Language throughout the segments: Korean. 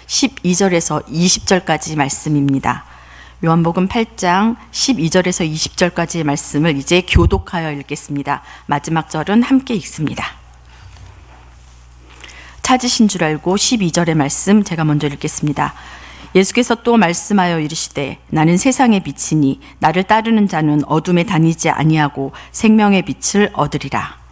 12절에서 20절까지 말씀입니다. 요한복음 8장 12절에서 20절까지의 말씀을 이제 교독하여 읽겠습니다. 마지막 절은 함께 읽습니다. 찾으신 줄 알고 12절의 말씀 제가 먼저 읽겠습니다. 예수께서 또 말씀하여 이르시되 나는 세상의 빛이니 나를 따르는 자는 어둠에 다니지 아니하고 생명의 빛을 얻으리라.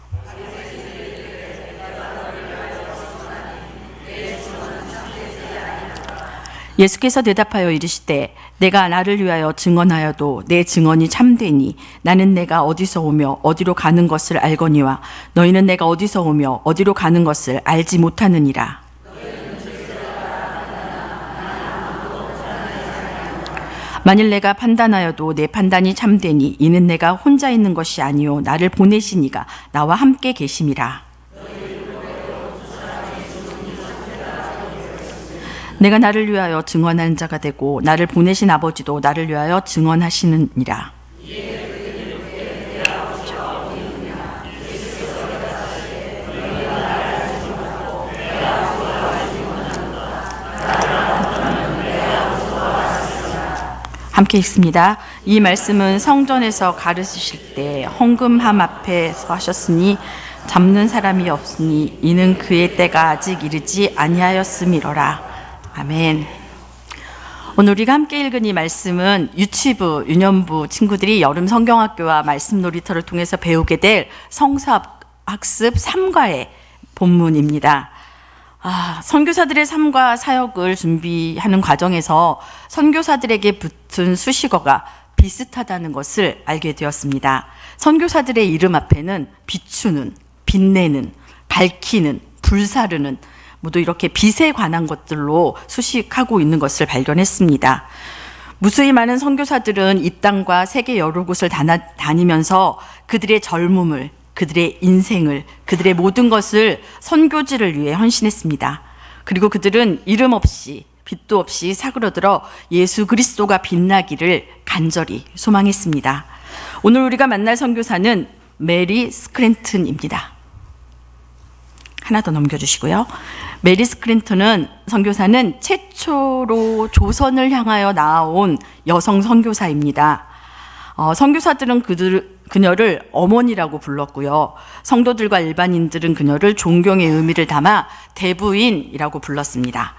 예수께서 대답하여 이르시되 내가 나를 위하여 증언하여도 내 증언이 참되니 나는 내가 어디서 오며 어디로 가는 것을 알거니와 너희는 내가 어디서 오며 어디로 가는 것을 알지 못하느니라. 만일 내가 판단하여도 내 판단이 참되니 이는 내가 혼자 있는 것이 아니요 나를 보내신 이가 나와 함께 계심이라. 내가 나를 위하여 증언하는 자가 되고 나를 보내신 아버지도 나를 위하여 증언하시느니라. 함께 읽습니다. 이 말씀은 성전에서 가르치실 때 헌금함 앞에서 하셨으니 잡는 사람이 없으니 이는 그의 때가 아직 이르지 아니하였음이로라. 아멘. 오늘 우리가 함께 읽은 이 말씀은 유치부, 유년부 친구들이 여름 성경학교와 말씀 놀이터를 통해서 배우게 될 성서학습 3과의 본문입니다. 선교사들의 삶과 사역을 준비하는 과정에서 선교사들에게 붙은 수식어가 비슷하다는 것을 알게 되었습니다. 선교사들의 이름 앞에는 비추는, 빛내는, 밝히는, 불사르는 모두 이렇게 빛에 관한 것들로 수식하고 있는 것을 발견했습니다. 무수히 많은 선교사들은 이 땅과 세계 여러 곳을 다니면서 그들의 젊음을, 그들의 인생을, 그들의 모든 것을 선교지를 위해 헌신했습니다. 그리고 그들은 이름 없이, 빛도 없이 사그러들어 예수 그리스도가 빛나기를 간절히 소망했습니다. 오늘 우리가 만날 선교사는 메리 스크랜튼입니다. 하나 더 넘겨주시고요. 메리 스크랜턴은 선교사는 최초로 조선을 향하여 나아온 여성 선교사입니다. 선교사들은 그녀를 어머니라고 불렀고요. 성도들과 일반인들은 그녀를 존경의 의미를 담아 대부인이라고 불렀습니다.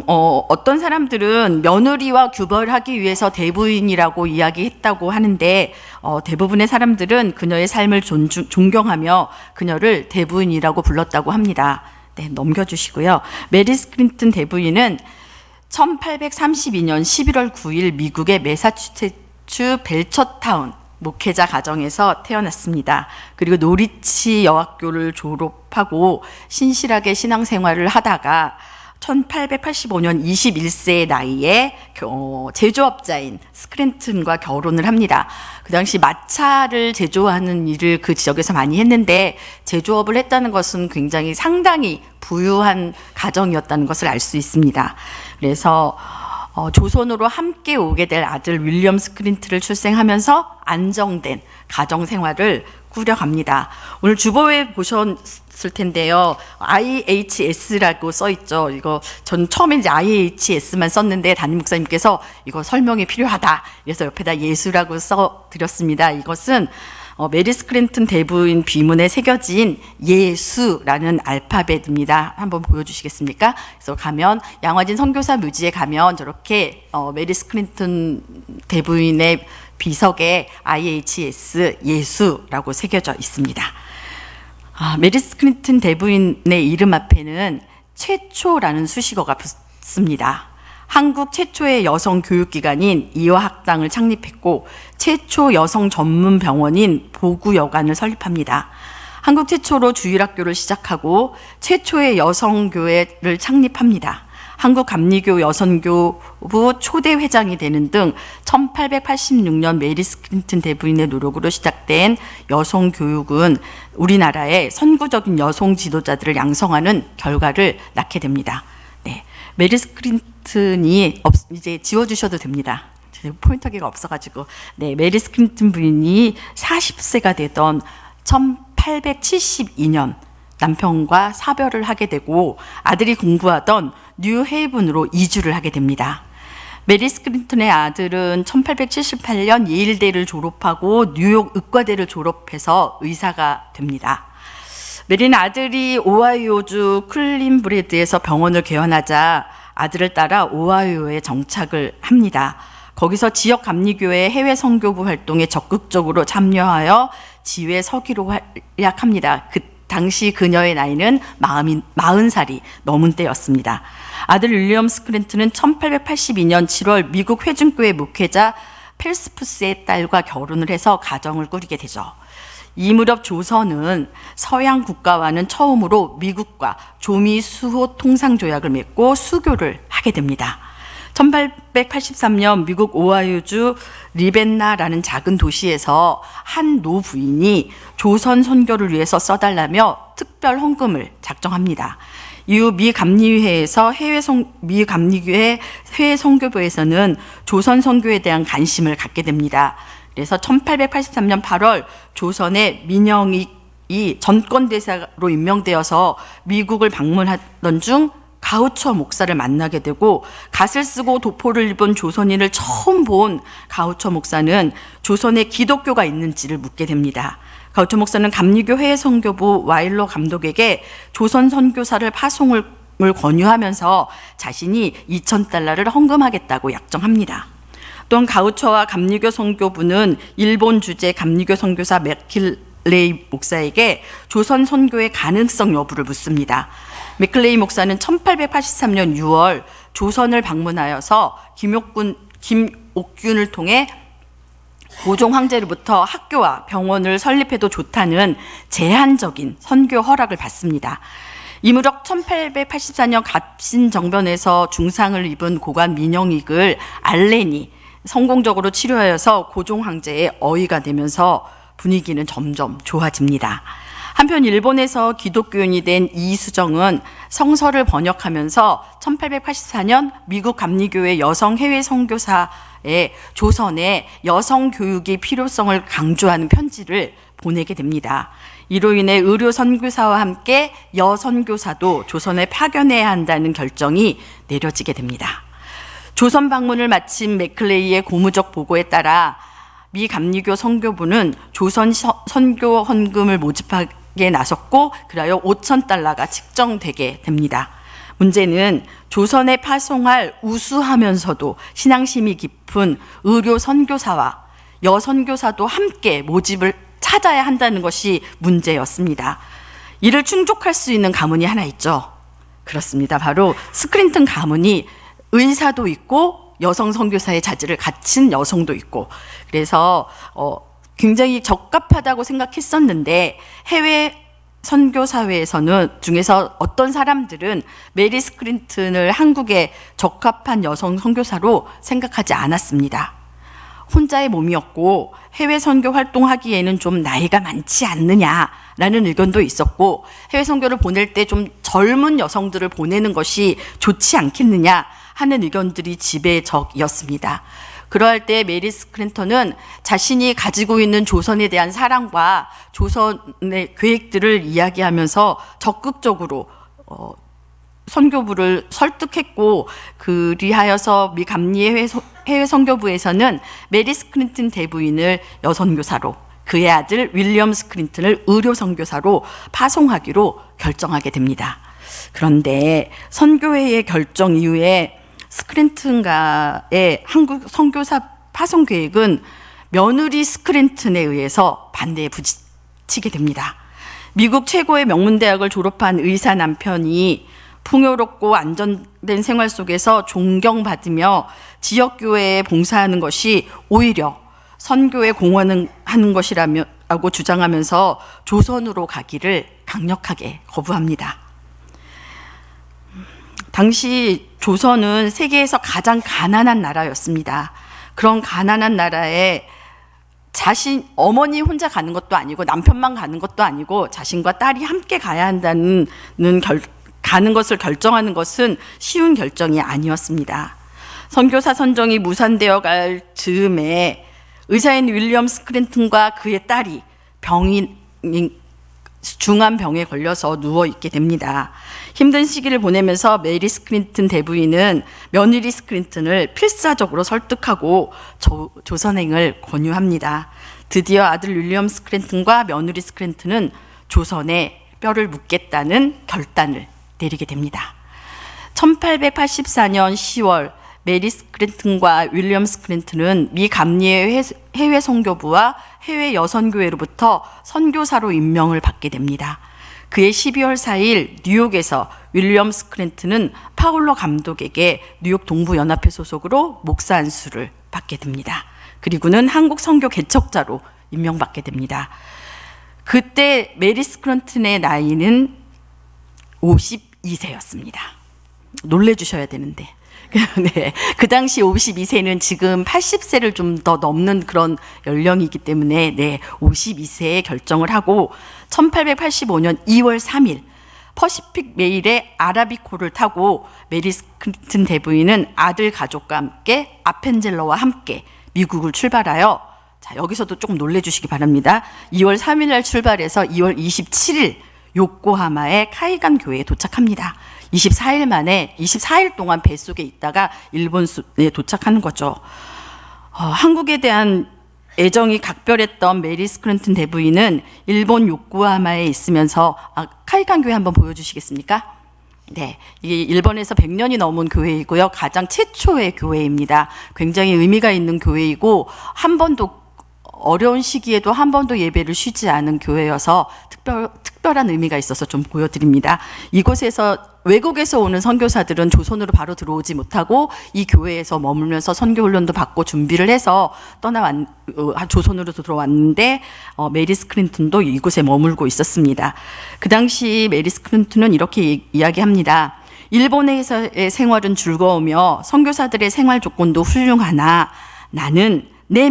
어떤 사람들은 며느리와 규별하기 위해서 대부인이라고 이야기했다고 하는데 대부분의 사람들은 그녀의 삶을 존경하며 그녀를 대부인이라고 불렀다고 합니다. 네, 넘겨주시고요. 메리 스크린튼 대부인은 1832년 11월 9일 미국의 매사추세츠 벨처타운 목회자 가정에서 태어났습니다. 그리고 노리치 여학교를 졸업하고 신실하게 신앙생활을 하다가 1885년 21세의 나이에 제조업자인 스크랜튼과 결혼을 합니다. 그 당시 마차를 제조하는 일을 그 지역에서 많이 했는데 제조업을 했다는 것은 굉장히 상당히 부유한 가정이었다는 것을 알 수 있습니다. 그래서 조선으로 함께 오게 될 아들 윌리엄 스크린트를 출생하면서 안정된 가정생활을 꾸려갑니다. 오늘 주보에 보셨을 텐데요. IHS라고 써있죠. 이거 전 처음에 이제 IHS만 썼는데 담임 목사님께서 이거 설명이 필요하다. 그래서 옆에다 예수라고 써드렸습니다. 이것은 메리 스크랜튼 대부인 비문에 새겨진 예수라는 알파벳입니다. 한번 보여주시겠습니까? 그래서 가면 양화진 선교사 묘지에 가면 저렇게 메리 스크랜튼 대부인의 비석에 IHS 예수라고 새겨져 있습니다. 메리 스크린튼 대부인의 이름 앞에는 최초라는 수식어가 붙습니다. 한국 최초의 여성 교육기관인 이화학당을 창립했고 최초 여성 전문 병원인 보구여관을 설립합니다. 한국 최초로 주일학교를 시작하고 최초의 여성교회를 창립합니다. 한국 감리교 여선교부 초대 회장이 되는 등 1886년 메리 스크린튼 대부인의 노력으로 시작된 여성 교육은 우리나라의 선구적인 여성 지도자들을 양성하는 결과를 낳게 됩니다. 네, 메리 스크린튼이 이제 지워주셔도 됩니다. 포인터기가 없어가지고. 네, 메리 스크린튼 부인이 40세가 되던 1872년 남편과 사별을 하게 되고 아들이 공부하던 뉴헤이븐으로 이주를 하게 됩니다. 메리 스크린턴의 아들은 1878년 예일대를 졸업하고 뉴욕 의과대를 졸업해서 의사가 됩니다. 메리는 아들이 오하이오주 클린브레드에서 병원을 개원하자 아들을 따라 오하이오에 정착을 합니다. 거기서 지역 감리교회 해외 선교부 활동에 적극적으로 참여하여 지회 서기로 활약합니다. 그 당시 그녀의 나이는 40살이 넘은 때였습니다. 아들 윌리엄 스크린턴은 1882년 7월 미국 회중교회 목회자 펠스푸스의 딸과 결혼을 해서 가정을 꾸리게 되죠. 이 무렵 조선은 서양 국가와는 처음으로 미국과 조미 수호 통상 조약을 맺고 수교를 하게 됩니다. 1883년 미국 오하이오주 리벤나라는 작은 도시에서 한 노부인이 조선 선교를 위해서 써달라며 특별 헌금을 작정합니다. 이후 미 감리교회 해외 선교부에서는 조선 선교에 대한 관심을 갖게 됩니다. 그래서 1883년 8월 조선의 민영익이 전권대사로 임명되어서 미국을 방문하던 중 가우처 목사를 만나게 되고 갓을 쓰고 도포를 입은 조선인을 처음 본 가우처 목사는 조선에 기독교가 있는지를 묻게 됩니다. 가우처 목사는 감리교 해외선교부 와일러 감독에게 조선 선교사를 파송을 권유하면서 자신이 $2,000를 헌금하겠다고 약정합니다. 또한 가우처와 감리교 선교부는 일본 주재 감리교 선교사 맥클레이 목사에게 조선 선교의 가능성 여부를 묻습니다. 맥클레이 목사는 1883년 6월 조선을 방문하여서 김옥균을 통해 고종 황제로부터 학교와 병원을 설립해도 좋다는 제한적인 선교 허락을 받습니다. 이 무렵 1884년 갑신정변에서 중상을 입은 고관 민영익을 알렌이 성공적으로 치료하여서 고종 황제의 어의가 되면서 분위기는 점점 좋아집니다. 한편 일본에서 기독교인이 된 이수정은 성서를 번역하면서 1884년 미국 감리교회 여성 해외 선교사에 조선의 여성 교육의 필요성을 강조하는 편지를 보내게 됩니다. 이로 인해 의료 선교사와 함께 여선교사도 조선에 파견해야 한다는 결정이 내려지게 됩니다. 조선 방문을 마친 맥클레이의 고무적 보고에 따라 미 감리교 선교부는 조선 선교 헌금을 모집하기에 나섰고 그리하여 $5,000가 측정되게 됩니다. 문제는 조선에 파송할 우수하면서도 신앙심이 깊은 의료 선교사와 여선교사도 함께 모집을 찾아야 한다는 것이 문제였습니다. 이를 충족할 수 있는 가문이 하나 있죠. 그렇습니다. 바로 스크린턴 가문이 의사도 있고 여성 선교사의 자질을 갖춘 여성도 있고 그래서 굉장히 적합하다고 생각했었는데 해외 선교사회에서는 중에서 어떤 사람들은 메리 스크린턴을 한국에 적합한 여성 선교사로 생각하지 않았습니다. 혼자의 몸이었고 해외 선교 활동하기에는 좀 나이가 많지 않느냐라는 의견도 있었고 해외 선교를 보낼 때 좀 젊은 여성들을 보내는 것이 좋지 않겠느냐 하는 의견들이 지배적이었습니다. 그러할 때 메리 스크린턴은 자신이 가지고 있는 조선에 대한 사랑과 조선의 계획들을 이야기하면서 적극적으로 선교부를 설득했고 그리하여서 미 감리 해외 선교부에서는 메리 스크린턴 대부인을 여선교사로 그의 아들 윌리엄 스크린턴을 의료 선교사로 파송하기로 결정하게 됩니다. 그런데 선교회의 결정 이후에 스크린턴가의 한국 선교사 파송 계획은 며느리 스크린턴에 의해서 반대에 부딪히게 됩니다. 미국 최고의 명문대학을 졸업한 의사 남편이 풍요롭고 안전된 생활 속에서 존경받으며 지역교회에 봉사하는 것이 오히려 선교에 공헌하는 것이라고 주장하면서 조선으로 가기를 강력하게 거부합니다. 당시 조선은 세계에서 가장 가난한 나라였습니다. 그런 가난한 나라에 어머니 혼자 가는 것도 아니고 남편만 가는 것도 아니고 자신과 딸이 함께 가야 한다는 가는 것을 결정하는 것은 쉬운 결정이 아니었습니다. 선교사 선정이 무산되어 갈 즈음에 의사인 윌리엄 스크린턴과 그의 딸이 병이 중한 병에 걸려서 누워 있게 됩니다. 힘든 시기를 보내면서 메리 스크린튼 대부인은 며느리 스크린튼을 필사적으로 설득하고 조선행을 권유합니다. 드디어 아들 윌리엄 스크린튼과 며느리 스크린튼은 조선에 뼈를 묻겠다는 결단을 내리게 됩니다. 1884년 10월 메리 스크린튼과 윌리엄 스크린튼은 미 감리의 해외 선교부와 해외 여선교회로부터 선교사로 임명을 받게 됩니다. 그해 12월 4일 뉴욕에서 윌리엄 스크린튼은 파울로 감독에게 뉴욕 동부연합회 소속으로 목사 안수를 받게 됩니다. 그리고는 한국 선교 개척자로 임명받게 됩니다. 그때 메리 스크린튼의 나이는 52세였습니다. 놀래주셔야 되는데. 네, 그 당시 52세는 지금 80세를 좀 더 넘는 그런 연령이기 때문에 52세에 결정을 하고 1885년 2월 3일 퍼시픽 메일의 아라비코를 타고 메리 스크린튼 대부인은 아들 가족과 함께 아펜젤러와 함께 미국을 출발하여, 자, 여기서도 조금 놀래주시기 바랍니다. 2월 3일 날 출발해서 2월 27일 요코하마의 카이간 교회에 도착합니다. 24일 동안 뱃속에 있다가 일본에 도착하는 거죠. 한국에 대한 애정이 각별했던 메리 스크린튼 대부인은 일본 요코하마에 있으면서, 카이간 교회 한번 보여주시겠습니까? 네, 이게 일본에서 100년이 넘은 교회이고요. 가장 최초의 교회입니다. 굉장히 의미가 있는 교회이고, 한 번도 어려운 시기에도 한 번도 예배를 쉬지 않은 교회여서 특별한 의미가 있어서 좀 보여드립니다. 이곳에서 외국에서 오는 선교사들은 조선으로 바로 들어오지 못하고 이 교회에서 머물면서 선교 훈련도 받고 준비를 해서 조선으로 들어왔는데 메리 스크린튼도 이곳에 머물고 있었습니다. 그 당시 메리 스크린튼은 이렇게 이야기합니다. 일본에서의 생활은 즐거우며 선교사들의 생활 조건도 훌륭하나 나는 내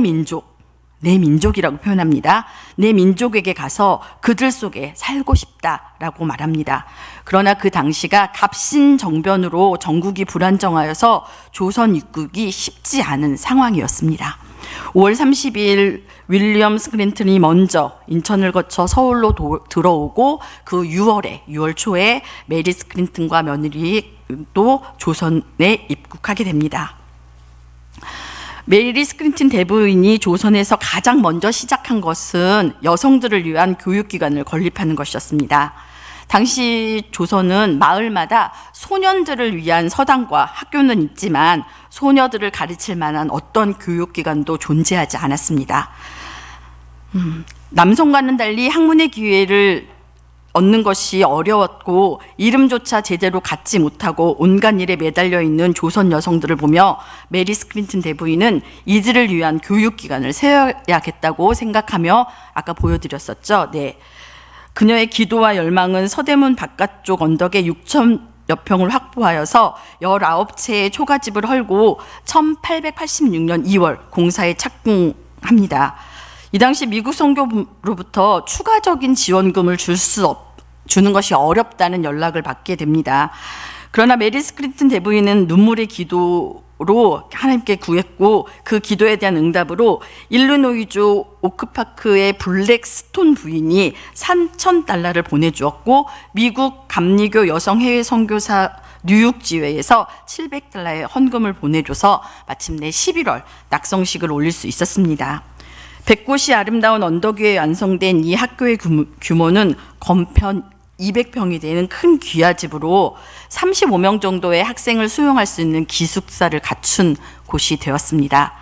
민족이라고 표현합니다. 내 민족에게 가서 그들 속에 살고 싶다라고 말합니다. 그러나 그 당시가 갑신정변으로 전국이 불안정하여서 조선 입국이 쉽지 않은 상황이었습니다. 5월 30일 윌리엄 스크린튼이 먼저 인천을 거쳐 서울로 들어오고 그 6월 초에 메리 스크린튼과 며느리도 조선에 입국하게 됩니다. 메리 스크린튼 대부인이 조선에서 가장 먼저 시작한 것은 여성들을 위한 교육기관을 건립하는 것이었습니다. 당시 조선은 마을마다 소년들을 위한 서당과 학교는 있지만 소녀들을 가르칠 만한 어떤 교육기관도 존재하지 않았습니다. 남성과는 달리 학문의 기회를 얻는 것이 어려웠고 이름조차 제대로 갖지 못하고 온갖 일에 매달려 있는 조선 여성들을 보며 메리 스크린튼 대부인은 이들을 위한 교육기관을 세워야겠다고 생각하며 아까 보여드렸었죠. 네. 그녀의 기도와 열망은 서대문 바깥쪽 언덕에 6,000여 평을 확보하여서 19채의 초가집을 헐고 1886년 2월 공사에 착공합니다. 이 당시 미국 선교부로부터 추가적인 지원금을 주는 것이 어렵다는 연락을 받게 됩니다. 그러나 메리 스크린튼 대부인은 눈물의 기도로 하나님께 구했고 그 기도에 대한 응답으로 일리노이주 오크파크의 블랙스톤 부인이 $3,000를 보내주었고 미국 감리교 여성 해외 선교사 뉴욕지회에서 $700의 헌금을 보내줘서 마침내 11월 낙성식을 올릴 수 있었습니다. 100곳이 아름다운 언덕 위에 완성된 이 학교의 규모는 건편 200평이 되는 큰 귀하집으로 35명 정도의 학생을 수용할 수 있는 기숙사를 갖춘 곳이 되었습니다.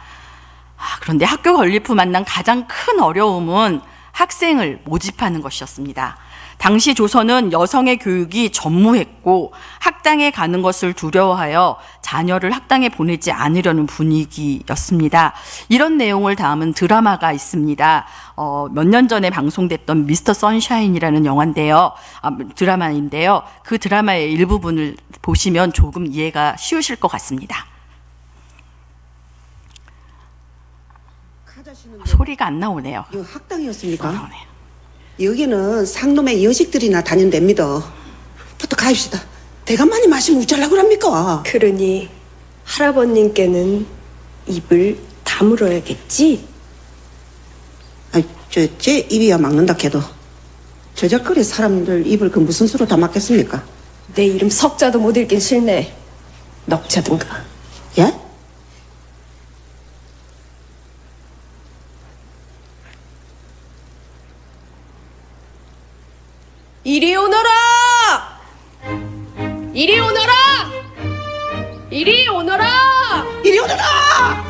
그런데 학교 건립 후 만난 가장 큰 어려움은 학생을 모집하는 것이었습니다. 당시 조선은 여성의 교육이 전무했고 학당에 가는 것을 두려워하여 자녀를 학당에 보내지 않으려는 분위기였습니다. 이런 내용을 담은 드라마가 있습니다. 몇 년 전에 방송됐던 미스터 선샤인이라는 드라마인데요. 그 드라마의 일부분을 보시면 조금 이해가 쉬우실 것 같습니다. 소리가 안 나오네요. 이거 학당이었습니까? 나오네요. 여기는 상놈의 여식들이나 다닌답니다. 부터 가입시다. 대감만이 마시면 우짤라 그럽니까? 그러니 할아버님께는 입을 다물어야겠지? 제 입이야 막는다 해도 저작거리 사람들 입을 그 무슨 수로 다 막겠습니까? 내 이름 석자도 못 읽긴 싫네. 넉자든가. 예? 이리 오너라! 이리 오너라! 이리 오너라! 이리 오너라!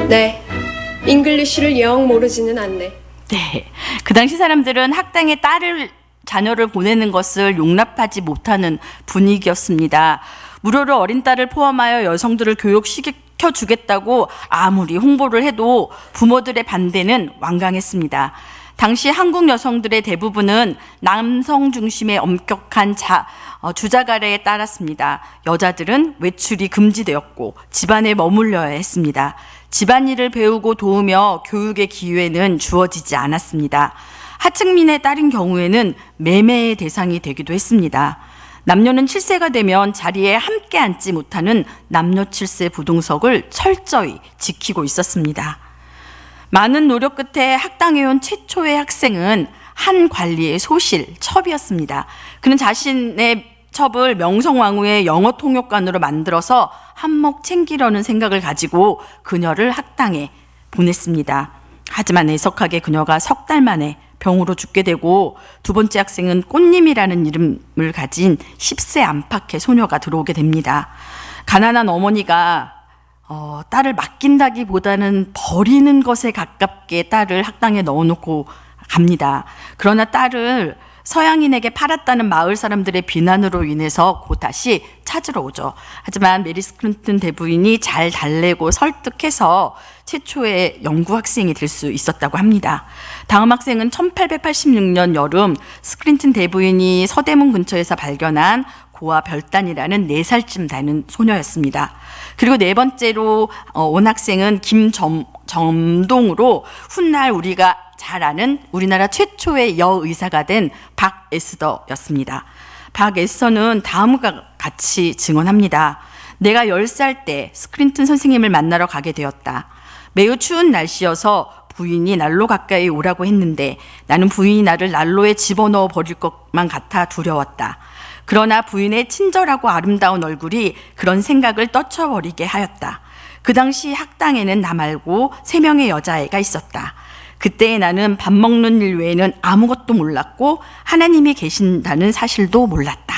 네, 잉글리쉬를 영 모르지는 않네. 네. 그 당시 사람들은 학당에 자녀를 보내는 것을 용납하지 못하는 분위기였습니다. 무료로 어린 딸을 포함하여 여성들을 교육시켜주겠다고 아무리 홍보를 해도 부모들의 반대는 완강했습니다. 당시 한국 여성들의 대부분은 남성 중심의 엄격한 주자가래에 따랐습니다. 여자들은 외출이 금지되었고 집안에 머물러야 했습니다. 집안일을 배우고 도우며 교육의 기회는 주어지지 않았습니다. 하층민의 딸인 경우에는 매매의 대상이 되기도 했습니다. 남녀는 7세가 되면 자리에 함께 앉지 못하는 남녀 7세 부동석을 철저히 지키고 있었습니다. 많은 노력 끝에 학당에 온 최초의 학생은 한 관리의 소실, 첩이었습니다. 그는 자신의 첩을 명성황후의 영어 통역관으로 만들어서 한몫 챙기려는 생각을 가지고 그녀를 학당에 보냈습니다. 하지만 애석하게 그녀가 석 달 만에 병으로 죽게 되고 두 번째 학생은 꽃님이라는 이름을 가진 10세 안팎의 소녀가 들어오게 됩니다. 가난한 어머니가 딸을 맡긴다기보다는 버리는 것에 가깝게 딸을 학당에 넣어놓고 갑니다. 그러나 딸을 서양인에게 팔았다는 마을 사람들의 비난으로 인해서 곧다시 찾으러 오죠. 하지만 메리 스크린튼 대부인이 잘 달래고 설득해서 최초의 영구 학생이 될 수 있었다고 합니다. 다음 학생은 1886년 여름 스크린튼 대부인이 서대문 근처에서 발견한 고아 별단이라는 4살쯤 되는 소녀였습니다. 그리고 네 번째로 온 학생은 김점동으로 훗날 우리가 잘 아는 우리나라 최초의 여의사가 된 박에스더였습니다. 박에스더는 다음과 같이 증언합니다. 내가 10살 때 스크린튼 선생님을 만나러 가게 되었다. 매우 추운 날씨여서 부인이 난로 가까이 오라고 했는데 나는 부인이 나를 난로에 집어넣어 버릴 것만 같아 두려웠다. 그러나 부인의 친절하고 아름다운 얼굴이 그런 생각을 떨쳐버리게 하였다. 그 당시 학당에는 나 말고 3명의 여자아이가 있었다. 그때 나는 밥 먹는 일 외에는 아무것도 몰랐고 하나님이 계신다는 사실도 몰랐다.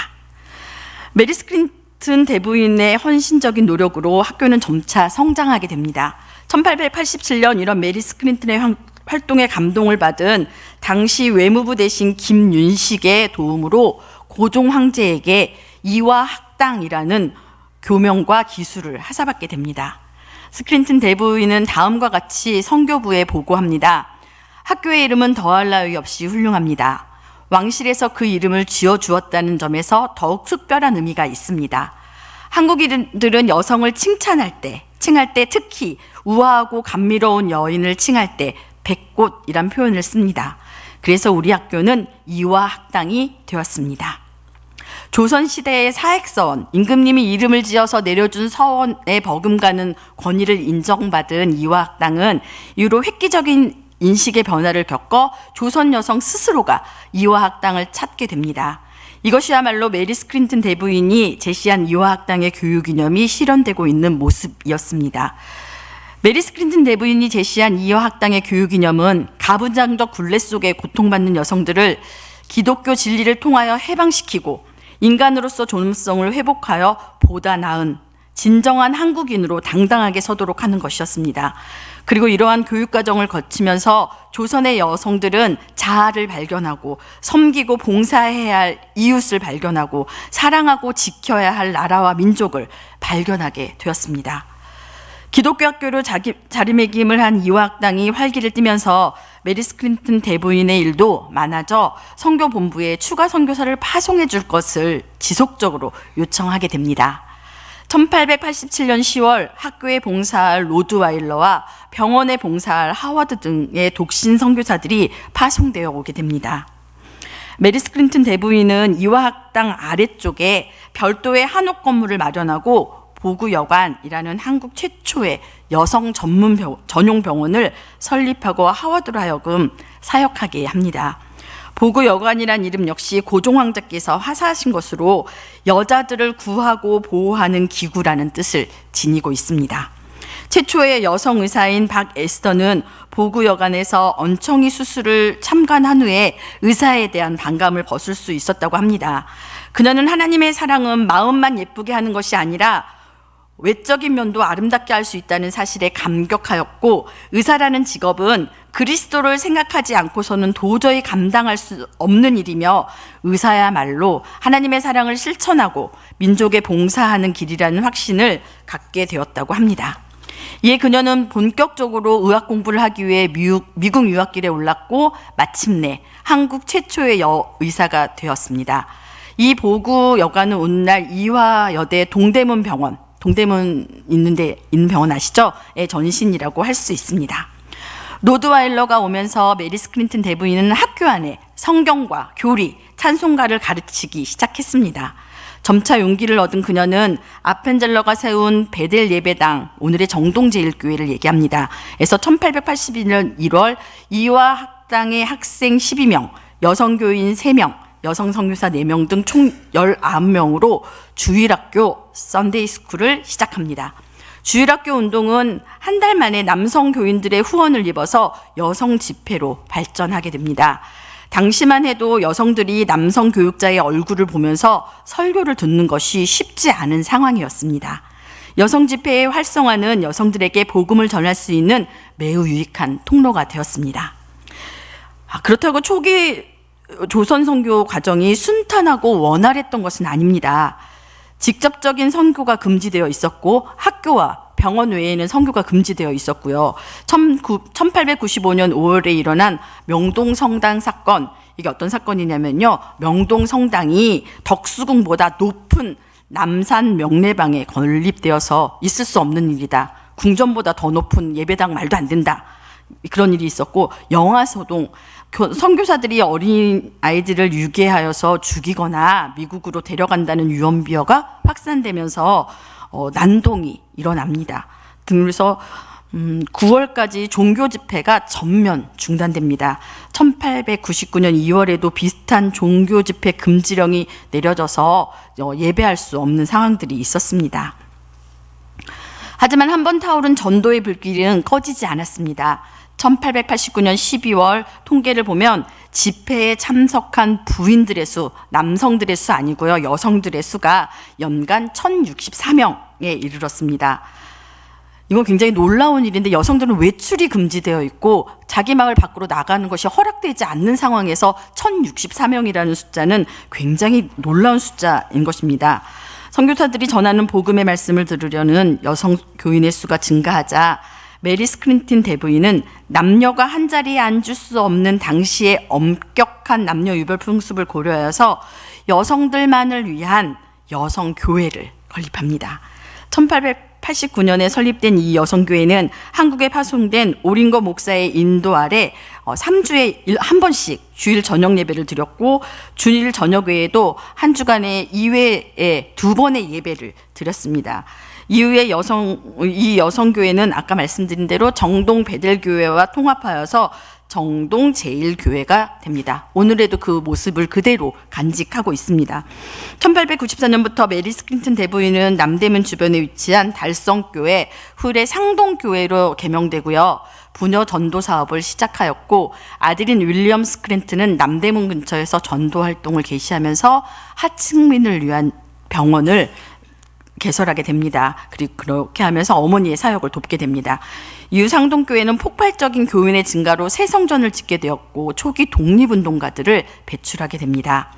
메리 스크린튼 대부인의 헌신적인 노력으로 학교는 점차 성장하게 됩니다. 1887년 이런 메리 스크린튼의 활동에 감동을 받은 당시 외무부 대신 김윤식의 도움으로 고종 황제에게 이화학당이라는 교명과 기술을 하사받게 됩니다. 스크린튼 대부인은 다음과 같이 성교부에 보고합니다. 학교의 이름은 더할 나위 없이 훌륭합니다. 왕실에서 그 이름을 지어주었다는 점에서 더욱 특별한 의미가 있습니다. 한국인들은 여성을 칭할 때 특히 우아하고 감미로운 여인을 칭할 때 백꽃이란 표현을 씁니다. 그래서 우리 학교는 이화학당이 되었습니다. 조선시대의 사액서원, 임금님이 이름을 지어서 내려준 서원의 버금가는 권위를 인정받은 이화학당은 이후로 획기적인 인식의 변화를 겪어 조선 여성 스스로가 이화학당을 찾게 됩니다. 이것이야말로 메리 스크린튼 대부인이 제시한 이화학당의 교육 이념이 실현되고 있는 모습이었습니다. 메리 스크린튼 대부인이 제시한 이화학당의 교육 이념은 가부장적 굴레 속에 고통받는 여성들을 기독교 진리를 통하여 해방시키고 인간으로서 존엄성을 회복하여 보다 나은 진정한 한국인으로 당당하게 서도록 하는 것이었습니다. 그리고 이러한 교육과정을 거치면서 조선의 여성들은 자아를 발견하고 섬기고 봉사해야 할 이웃을 발견하고 사랑하고 지켜야 할 나라와 민족을 발견하게 되었습니다. 기독교 학교로 자리매김을 한 이화학당이 활기를 띠면서 메리 스크린튼 대부인의 일도 많아져 선교본부에 추가 선교사를 파송해 줄 것을 지속적으로 요청하게 됩니다. 1887년 10월 학교에 봉사할 로드와일러와 병원에 봉사할 하워드 등의 독신 선교사들이 파송되어 오게 됩니다. 메리 스크린튼 대부인은 이화학당 아래쪽에 별도의 한옥 건물을 마련하고 보구여관이라는 한국 최초의 여성 전용 병원을 설립하고 하워드로 하여금 사역하게 합니다. 보구여관이란 이름 역시 고종황자께서 화사하신 것으로 여자들을 구하고 보호하는 기구라는 뜻을 지니고 있습니다. 최초의 여성 의사인 박에스더는 보구여관에서 얹청이 수술을 참관한 후에 의사에 대한 반감을 벗을 수 있었다고 합니다. 그녀는 하나님의 사랑은 마음만 예쁘게 하는 것이 아니라 외적인 면도 아름답게 할 수 있다는 사실에 감격하였고, 의사라는 직업은 그리스도를 생각하지 않고서는 도저히 감당할 수 없는 일이며 의사야말로 하나님의 사랑을 실천하고 민족에 봉사하는 길이라는 확신을 갖게 되었다고 합니다. 이에 그녀는 본격적으로 의학 공부를 하기 위해 미국 유학길에 올랐고 마침내 한국 최초의 여의사가 되었습니다. 이 보구여관은 오늘날 이화여대 동대문 병원, 동대문 있는 병원 아시죠? 의 전신이라고 할 수 있습니다. 로드와일러가 오면서 메리스 클린턴 대부인은 학교 안에 성경과 교리, 찬송가를 가르치기 시작했습니다. 점차 용기를 얻은 그녀는 아펜젤러가 세운 베델 예배당, 오늘의 정동제일교회를 얘기합니다. 에서 1881년 1월 이화 학당의 학생 12명, 여성교인 3명, 여성 선교사 4명 등 총 19명으로 주일학교 썬데이 스쿨을 시작합니다. 주일학교 운동은 한 달 만에 남성 교인들의 후원을 입어서 여성 집회로 발전하게 됩니다. 당시만 해도 여성들이 남성 교육자의 얼굴을 보면서 설교를 듣는 것이 쉽지 않은 상황이었습니다. 여성 집회의 활성화는 여성들에게 복음을 전할 수 있는 매우 유익한 통로가 되었습니다. 그렇다고 초기 조선 선교 과정이 순탄하고 원활했던 것은 아닙니다. 직접적인 선교가 금지되어 있었고 학교와 병원 외에는 선교가 금지되어 있었고요. 1895년 5월에 일어난 명동성당 사건, 이게 어떤 사건이냐면요. 명동성당이 덕수궁보다 높은 남산 명례방에 건립되어서 있을 수 없는 일이다. 궁전보다 더 높은 예배당 말도 안 된다. 그런 일이 있었고, 영화소동, 선교사들이 어린 아이들을 유괴하여서 죽이거나 미국으로 데려간다는 유언비어가 확산되면서 난동이 일어납니다. 그래서 9월까지 종교 집회가 전면 중단됩니다. 1899년 2월에도 비슷한 종교 집회 금지령이 내려져서 예배할 수 없는 상황들이 있었습니다. 하지만 한번 타오른 전도의 불길은 꺼지지 않았습니다. 1889년 12월 통계를 보면 집회에 참석한 부인들의 수, 남성들의 수 아니고요. 여성들의 수가 연간 1064명에 이르렀습니다. 이건 굉장히 놀라운 일인데 여성들은 외출이 금지되어 있고 자기 마을 밖으로 나가는 것이 허락되지 않는 상황에서 1064명이라는 숫자는 굉장히 놀라운 숫자인 것입니다. 선교사들이 전하는 복음의 말씀을 들으려는 여성 교인의 수가 증가하자 메리스 클린턴 대부인은 남녀가 한자리에 앉을 수 없는 당시의 엄격한 남녀 유별 풍습을 고려하여서 여성들만을 위한 여성교회를 건립합니다. 1889년에 설립된 이 여성교회는 한국에 파송된 오링거 목사의 인도 아래 3주에 한 번씩 주일 저녁 예배를 드렸고 주일 저녁 외에도 한 주간에 2회에 2번의 예배를 드렸습니다. 이후에 이 여성교회는 아까 말씀드린 대로 정동 베델교회와 통합하여서 정동 제일교회가 됩니다. 오늘에도 그 모습을 그대로 간직하고 있습니다. 1894년부터 메리스 클린턴 대부인은 남대문 주변에 위치한 달성교회, 후에 상동교회로 개명되고요. 부녀 전도 사업을 시작하였고 아들인 윌리엄스 클린턴은 남대문 근처에서 전도 활동을 개시하면서 하층민을 위한 병원을 개설하게 됩니다. 그리고 그렇게 하면서 어머니의 사역을 돕게 됩니다. 이후 상동교회는 폭발적인 교인의 증가로 새 성전을 짓게 되었고 초기 독립운동가들을 배출하게 됩니다.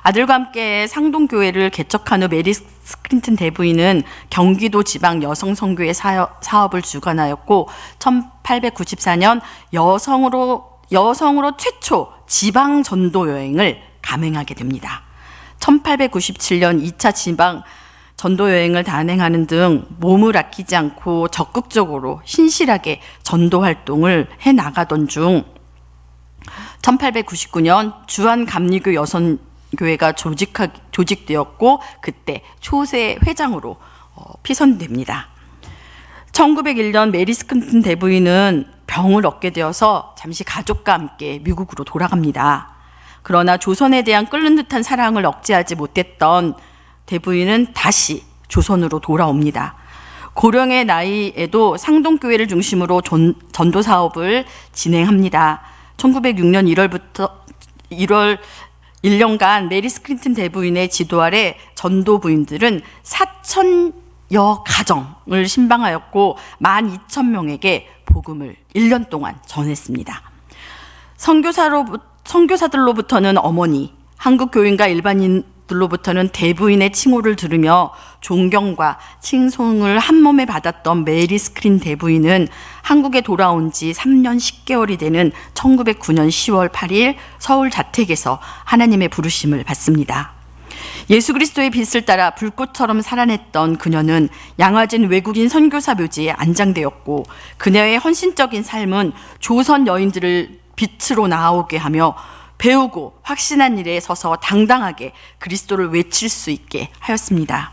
아들과 함께 상동교회를 개척한 후 메리스 클린턴 대부인은 경기도 지방 여성선교회 사업을 주관하였고 1894년 여성으로 최초 지방 전도 여행을 감행하게 됩니다. 1897년 2차 지방 전도 여행을 단행하는 등 몸을 아끼지 않고 적극적으로 신실하게 전도 활동을 해나가던 중 1899년 주한감리교 여성교회가 조직되었고 그때 초세 회장으로 피선됩니다. 1901년 메리스 클린턴 대부인은 병을 얻게 되어서 잠시 가족과 함께 미국으로 돌아갑니다. 그러나 조선에 대한 끓는 듯한 사랑을 억제하지 못했던 대부인은 다시 조선으로 돌아옵니다. 고령의 나이에도 상동교회를 중심으로 전도 사업을 진행합니다. 1906년 1년간 메리스 클린턴 대부인의 지도 아래 전도 부인들은 4,000여 가정을 신방하였고 12,000명에게 복음을 1년 동안 전했습니다. 선교사들로부터는 어머니, 한국 교인과 일반인들로부터는 대부인의 칭호를 들으며 존경과 칭송을 한몸에 받았던 메리스 클린 대부인은 한국에 돌아온 지 3년 10개월이 되는 1909년 10월 8일 서울 자택에서 하나님의 부르심을 받습니다. 예수 그리스도의 빛을 따라 불꽃처럼 살아냈던 그녀는 양화진 외국인 선교사 묘지에 안장되었고 그녀의 헌신적인 삶은 조선 여인들을 빛으로 나아오게 하며 배우고 확신한 일에 서서 당당하게 그리스도를 외칠 수 있게 하였습니다.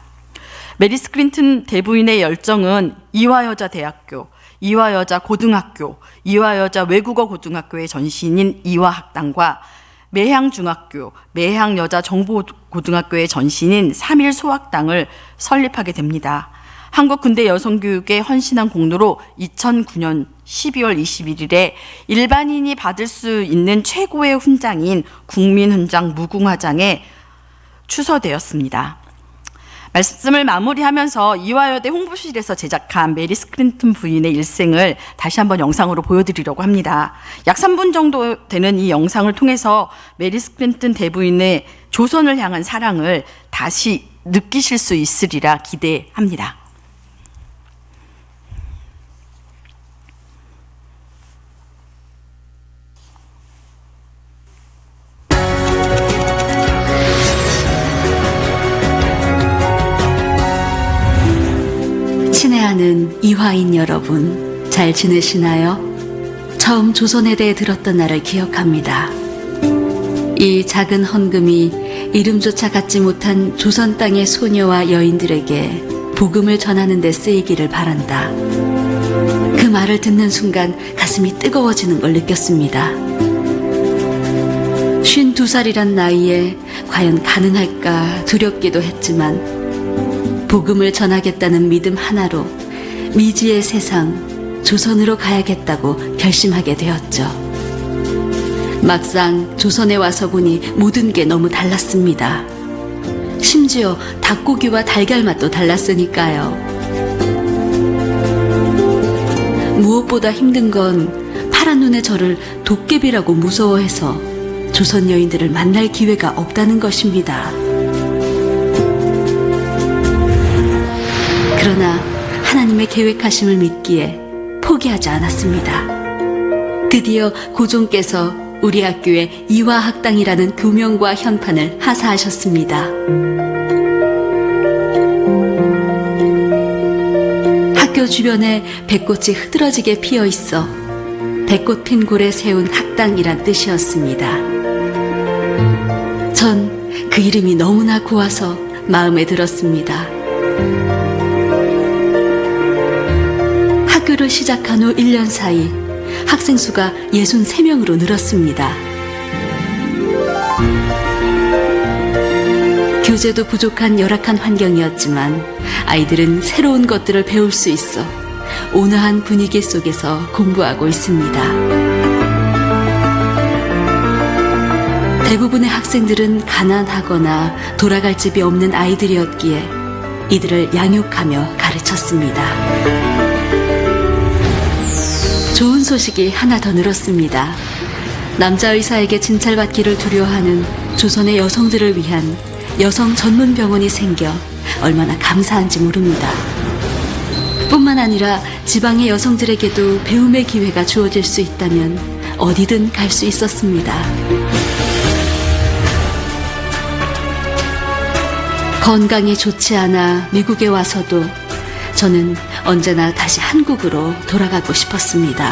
메리스 클린턴 대부인의 열정은 이화여자대학교, 이화여자고등학교, 이화여자 외국어 고등학교의 전신인 이화학당과 매향중학교, 매향여자정보고등학교의 전신인 3일 소학당을 설립하게 됩니다. 한국 근대 여성교육에 헌신한 공로로 2009년 12월 21일에 일반인이 받을 수 있는 최고의 훈장인 국민훈장 무궁화장에 추서되었습니다. 말씀을 마무리하면서 이화여대 홍보실에서 제작한 메리스 클린턴 부인의 일생을 다시 한번 영상으로 보여드리려고 합니다. 약 3분 정도 되는 이 영상을 통해서 메리스 클린턴 대부인의 조선을 향한 사랑을 다시 느끼실 수 있으리라 기대합니다. 친애하는 이화인 여러분, 잘 지내시나요? 처음 조선에 대해 들었던 날을 기억합니다. 이 작은 헌금이 이름조차 갖지 못한 조선 땅의 소녀와 여인들에게 복음을 전하는 데 쓰이기를 바란다. 그 말을 듣는 순간 가슴이 뜨거워지는 걸 느꼈습니다. 52살이란 나이에 과연 가능할까 두렵기도 했지만 복음을 전하겠다는 믿음 하나로 미지의 세상 조선으로 가야겠다고 결심하게 되었죠. 막상 조선에 와서 보니 모든 게 너무 달랐습니다. 심지어 닭고기와 달걀 맛도 달랐으니까요. 무엇보다 힘든 건 파란 눈의 저를 도깨비라고 무서워해서 조선 여인들을 만날 기회가 없다는 것입니다. 그러나 하나님의 계획하심을 믿기에 포기하지 않았습니다. 드디어 고종께서 우리 학교에 이화학당이라는 교명과 현판을 하사하셨습니다. 학교 주변에 백꽃이 흐드러지게 피어 있어 백꽃 핀 골에 세운 학당이란 뜻이었습니다. 전 그 이름이 너무나 고와서 마음에 들었습니다. 학교를 시작한 후 1년 사이 학생 수가 63명으로 늘었습니다. 교재도 부족한 열악한 환경이었지만 아이들은 새로운 것들을 배울 수 있어 온화한 분위기 속에서 공부하고 있습니다. 대부분의 학생들은 가난하거나 돌아갈 집이 없는 아이들이었기에 이들을 양육하며 가르쳤습니다. 좋은 소식이 하나 더 늘었습니다. 남자 의사에게 진찰받기를 두려워하는 조선의 여성들을 위한 여성 전문 병원이 생겨 얼마나 감사한지 모릅니다. 뿐만 아니라 지방의 여성들에게도 배움의 기회가 주어질 수 있다면 어디든 갈 수 있었습니다. 건강이 좋지 않아 미국에 와서도 저는 언제나 다시 한국으로 돌아가고 싶었습니다.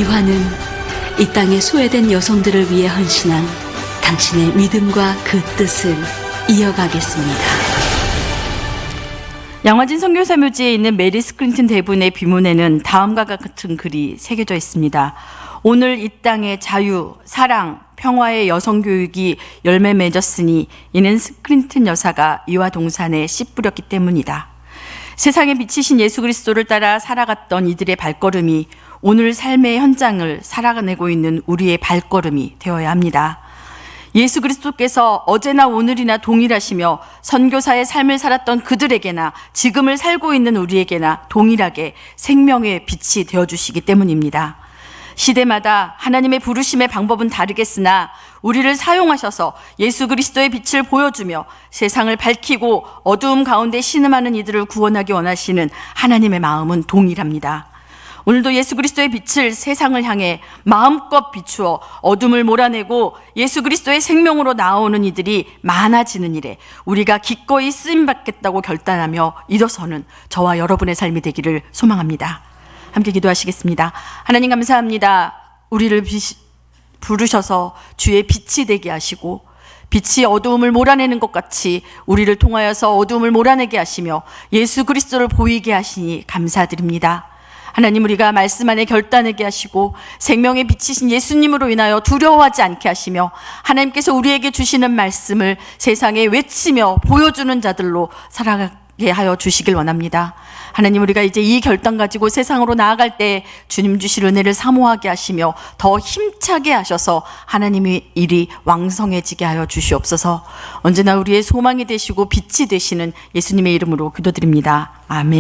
이 화는 이 땅의 소외된 여성들을 위해 헌신한 당신의 믿음과 그 뜻을 이어가겠습니다. 양화진 선교사 묘지에 있는 메리 스크린튼 대분의 비문에는 다음과 같은 글이 새겨져 있습니다. 오늘 이 땅의 자유, 사랑, 평화의 여성 교육이 열매 맺었으니 이는 스크린튼 여사가 이와 동산에 씨 뿌렸기 때문이다. 세상에 비치신 예수 그리스도를 따라 살아갔던 이들의 발걸음이 오늘 삶의 현장을 살아내고 있는 우리의 발걸음이 되어야 합니다. 예수 그리스도께서 어제나 오늘이나 동일하시며 선교사의 삶을 살았던 그들에게나 지금을 살고 있는 우리에게나 동일하게 생명의 빛이 되어주시기 때문입니다. 시대마다 하나님의 부르심의 방법은 다르겠으나 우리를 사용하셔서 예수 그리스도의 빛을 보여주며 세상을 밝히고 어두움 가운데 신음하는 이들을 구원하기 원하시는 하나님의 마음은 동일합니다. 오늘도 예수 그리스도의 빛을 세상을 향해 마음껏 비추어 어둠을 몰아내고 예수 그리스도의 생명으로 나오는 이들이 많아지는 일에 우리가 기꺼이 쓰임받겠다고 결단하며 일어서는 저와 여러분의 삶이 되기를 소망합니다. 함께 기도하시겠습니다. 하나님 감사합니다. 우리를 부르셔서 주의 빛이 되게 하시고 빛이 어두움을 몰아내는 것 같이 우리를 통하여서 어두움을 몰아내게 하시며 예수 그리스도를 보이게 하시니 감사드립니다. 하나님, 우리가 말씀 안에 결단하게 하시고 생명의 빛이신 예수님으로 인하여 두려워하지 않게 하시며 하나님께서 우리에게 주시는 말씀을 세상에 외치며 보여주는 자들로 살아가게 하여 주시길 원합니다. 하나님, 우리가 이제 이 결단 가지고 세상으로 나아갈 때 주님 주실 은혜를 사모하게 하시며 더 힘차게 하셔서 하나님의 일이 왕성해지게 하여 주시옵소서. 언제나 우리의 소망이 되시고 빛이 되시는 예수님의 이름으로 기도드립니다. 아멘.